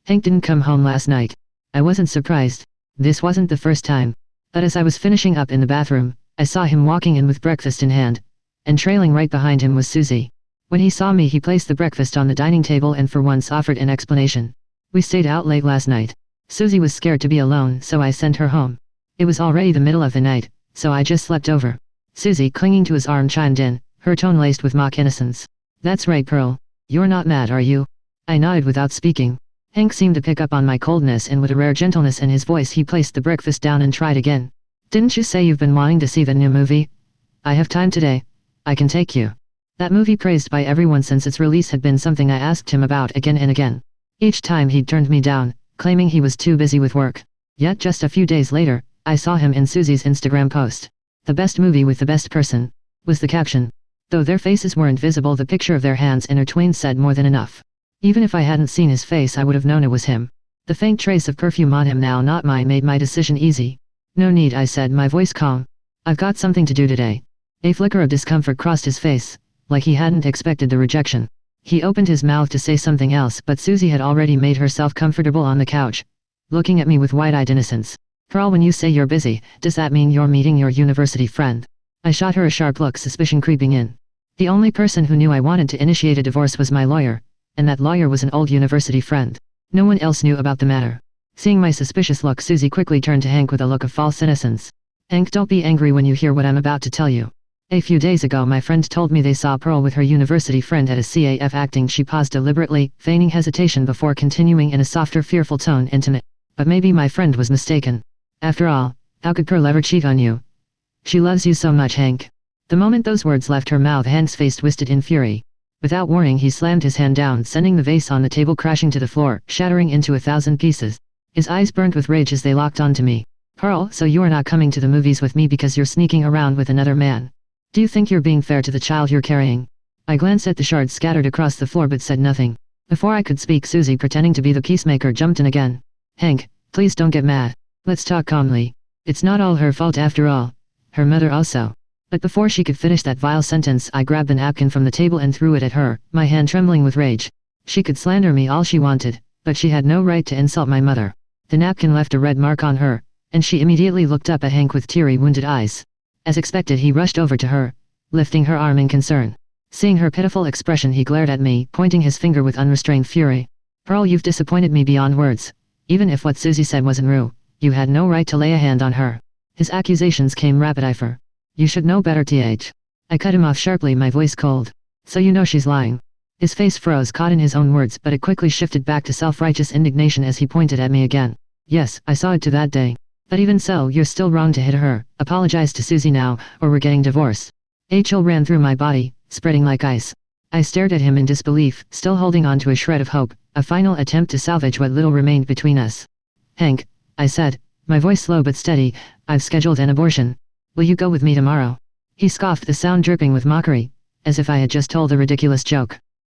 Hank didn't come home last night. I wasn't surprised. This wasn't the first time. But as I was finishing up in the bathroom, I saw him walking in with breakfast in hand. And trailing right behind him was Susie. When he saw me, he placed the breakfast on the dining table and for once offered an explanation. We stayed out late last night. Susie was scared to be alone, so I sent her home. It was already the middle of the night, so I just slept over. Susie, clinging to his arm, chimed in, her tone laced with mock innocence. That's right, Pearl. You're not mad, are you? I nodded without speaking. Hank seemed to pick up on my coldness, and with a rare gentleness in his voice he placed the breakfast down and tried again. Didn't you say you've been wanting to see the new movie? I have time today. I can take you. That movie, praised by everyone since its release, had been something I asked him about again and again. Each time he'd turned me down, claiming he was too busy with work. Yet just a few days later, I saw him in Susie's Instagram post. The best movie with the best person, was the caption. Though their faces weren't visible, the picture of their hands intertwined said more than enough. Even if I hadn't seen his face, I would have known it was him. The faint trace of perfume on him, now not mine, made my decision easy. No need, I said, my voice calm. I've got something to do today. A flicker of discomfort crossed his face, like he hadn't expected the rejection. He opened his mouth to say something else, but Susie had already made herself comfortable on the couch, looking at me with wide-eyed innocence. Pearl, when you say you're busy, does that mean you're meeting your university friend? I shot her a sharp look, suspicion creeping in. The only person who knew I wanted to initiate a divorce was my lawyer, and that lawyer was an old university friend. No one else knew about the matter. Seeing my suspicious look, Susie quickly turned to Hank with a look of false innocence. Hank, don't be angry when you hear what I'm about to tell you. A few days ago my friend told me they saw Pearl with her university friend at a CAF acting. She paused deliberately, feigning hesitation before continuing in a softer, fearful tone, intimate. But maybe my friend was mistaken. After all, how could Pearl ever cheat on you? She loves you so much, Hank. The moment those words left her mouth, Hank's face twisted in fury. Without warning, he slammed his hand down, sending the vase on the table crashing to the floor, shattering into 1,000 pieces. His eyes burned with rage as they locked onto me. Pearl, so you are not coming to the movies with me because you're sneaking around with another man? Do you think you're being fair to the child you're carrying? I glanced at the shards scattered across the floor but said nothing. Before I could speak, Susie, pretending to be the peacemaker, jumped in again. Hank, please don't get mad. Let's talk calmly. It's not all her fault after all. Her mother also. But before she could finish that vile sentence, I grabbed the napkin from the table and threw it at her, my hand trembling with rage. She could slander me all she wanted, but she had no right to insult my mother. The napkin left a red mark on her, and she immediately looked up at Hank with teary, wounded eyes. As expected, he rushed over to her, lifting her arm in concern. Seeing her pitiful expression, he glared at me, pointing his finger with unrestrained fury. Pearl, you've disappointed me beyond words. Even if what Susie said wasn't true, you had no right to lay a hand on her. His accusations came rapid fire. You should know better, th. I cut him off sharply, my voice cold. So you know she's lying. His face froze, caught in his own words, but it quickly shifted back to self-righteous indignation as he pointed at me again. Yes, I saw it to that day. But even so, you're still wrong to hit her. Apologize to Susie now, or we're getting divorced. A chill ran through my body, spreading like ice. I stared at him in disbelief, still holding on to a shred of hope, a final attempt to salvage what little remained between us. Hank, I said, my voice slow but steady, I've scheduled an abortion. Will you go with me tomorrow? He scoffed, the sound dripping with mockery, as if I had just told a ridiculous joke.